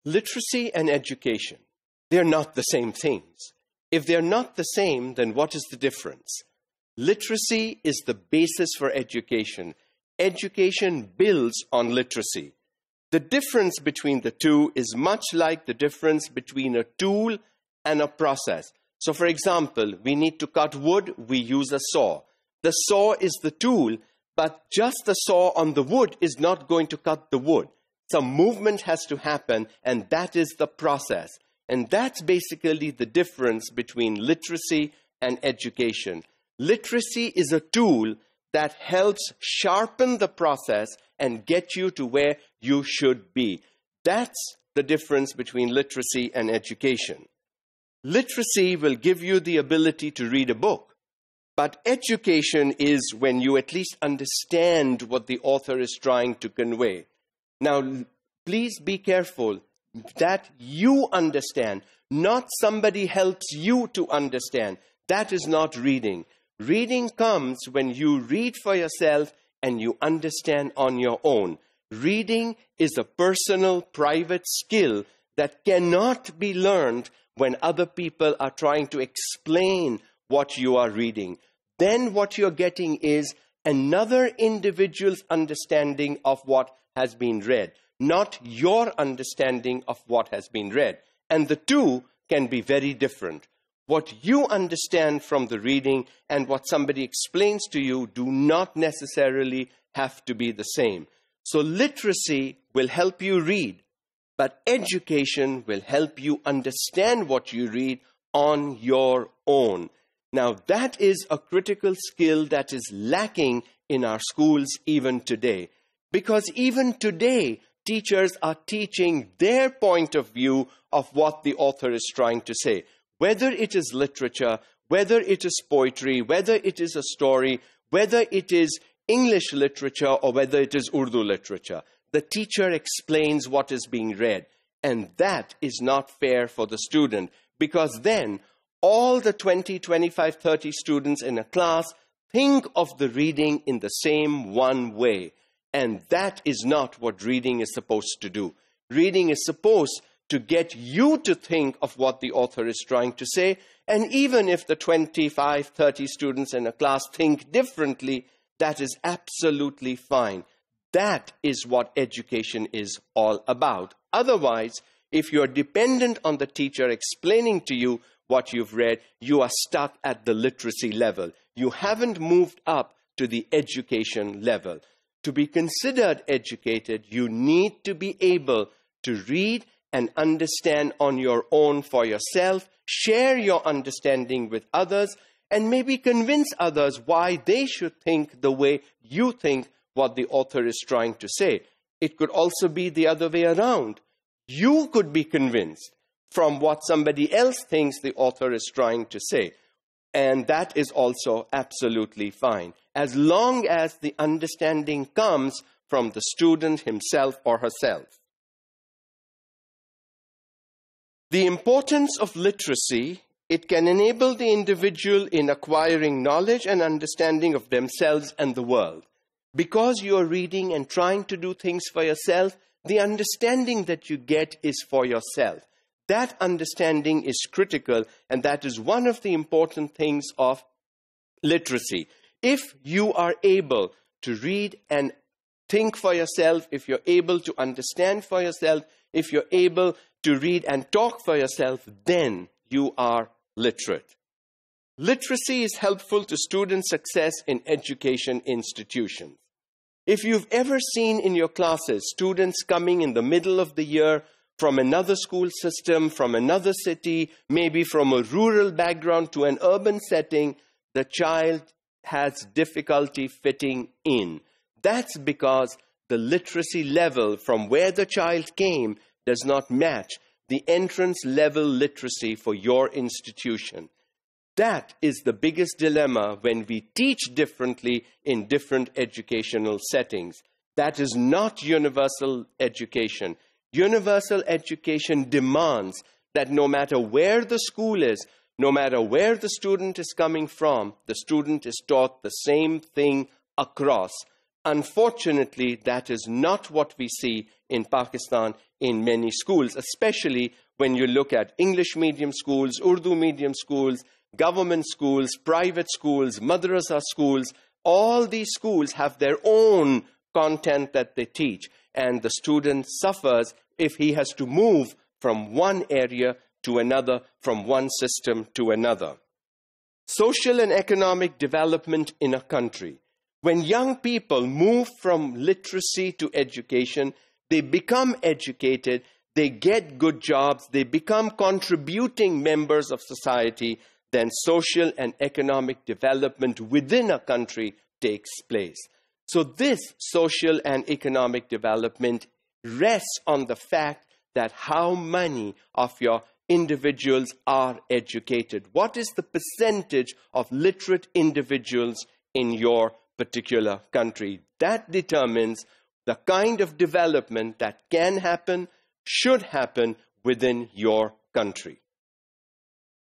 Literacy and education, they're not the same things. If they're not the same, then what is the difference? Literacy is the basis for education. Education builds on literacy. The difference between the two is much like the difference between a tool and a process. So, for example, we need to cut wood, we use a saw. The saw is the tool, but just the saw on the wood is not going to cut the wood. Some movement has to happen, and that is the process. And that's basically the difference between literacy and education. Literacy is a tool that helps sharpen the process and get you to where you should be. That's the difference between literacy and education. Literacy will give you the ability to read a book, but education is when you at least understand what the author is trying to convey. Now, please be careful that you understand, not somebody helps you to understand. That is not reading. Reading comes when you read for yourself and you understand on your own. Reading is a personal, private skill that cannot be learned when other people are trying to explain what you are reading. Then what you're getting is another individual's understanding of what has been read, not your understanding of what has been read. And the two can be very different. What you understand from the reading and what somebody explains to you do not necessarily have to be the same. So literacy will help you read, but education will help you understand what you read on your own. Now, that is a critical skill that is lacking in our schools even today. Because even today, teachers are teaching their point of view of what the author is trying to say. Whether it is literature, whether it is poetry, whether it is a story, whether it is English literature or whether it is Urdu literature, the teacher explains what is being read. And that is not fair for the student, because then all the 20, 25, 30 students in a class think of the reading in the same one way. And that is not what reading is supposed to do. Reading is supposed to get you to think of what the author is trying to say. And even if the 25, 30 students in a class think differently, that is absolutely fine. That is what education is all about. Otherwise, if you're dependent on the teacher explaining to you what you've read, you are stuck at the literacy level. You haven't moved up to the education level. To be considered educated, you need to be able to read and understand on your own for yourself, share your understanding with others, and maybe convince others why they should think the way you think what the author is trying to say. It could also be the other way around. You could be convinced from what somebody else thinks the author is trying to say. And that is also absolutely fine, as long as the understanding comes from the student himself or herself. The importance of literacy, it can enable the individual in acquiring knowledge and understanding of themselves and the world. Because you are reading and trying to do things for yourself, the understanding that you get is for yourself. That understanding is critical, and that is one of the important things of literacy. If you are able to read and think for yourself, if you're able to understand for yourself, if you're able to read and talk for yourself, then you are literate. Literacy is helpful to student success in education institutions. If you've ever seen in your classes students coming in the middle of the year from another school system, from another city, maybe from a rural background to an urban setting, the child has difficulty fitting in. That's because the literacy level from where the child came does not match the entrance level literacy for your institution. That is the biggest dilemma when we teach differently in different educational settings. That is not universal education. Universal education demands that no matter where the school is, no matter where the student is coming from, the student is taught the same thing across. Unfortunately, that is not what we see in Pakistan in many schools, especially when you look at English medium schools, Urdu medium schools, government schools, private schools, madrasa schools. All these schools have their own content that they teach, and the student suffers if he has to move from one area to another, from one system to another. Social and economic development in a country. When young people move from literacy to education, they become educated, they get good jobs, they become contributing members of society, then social and economic development within a country takes place. So this social and economic development rests on the fact that how many of your individuals are educated. What is the percentage of literate individuals in your particular country? That determines the kind of development that can happen, should happen within your country.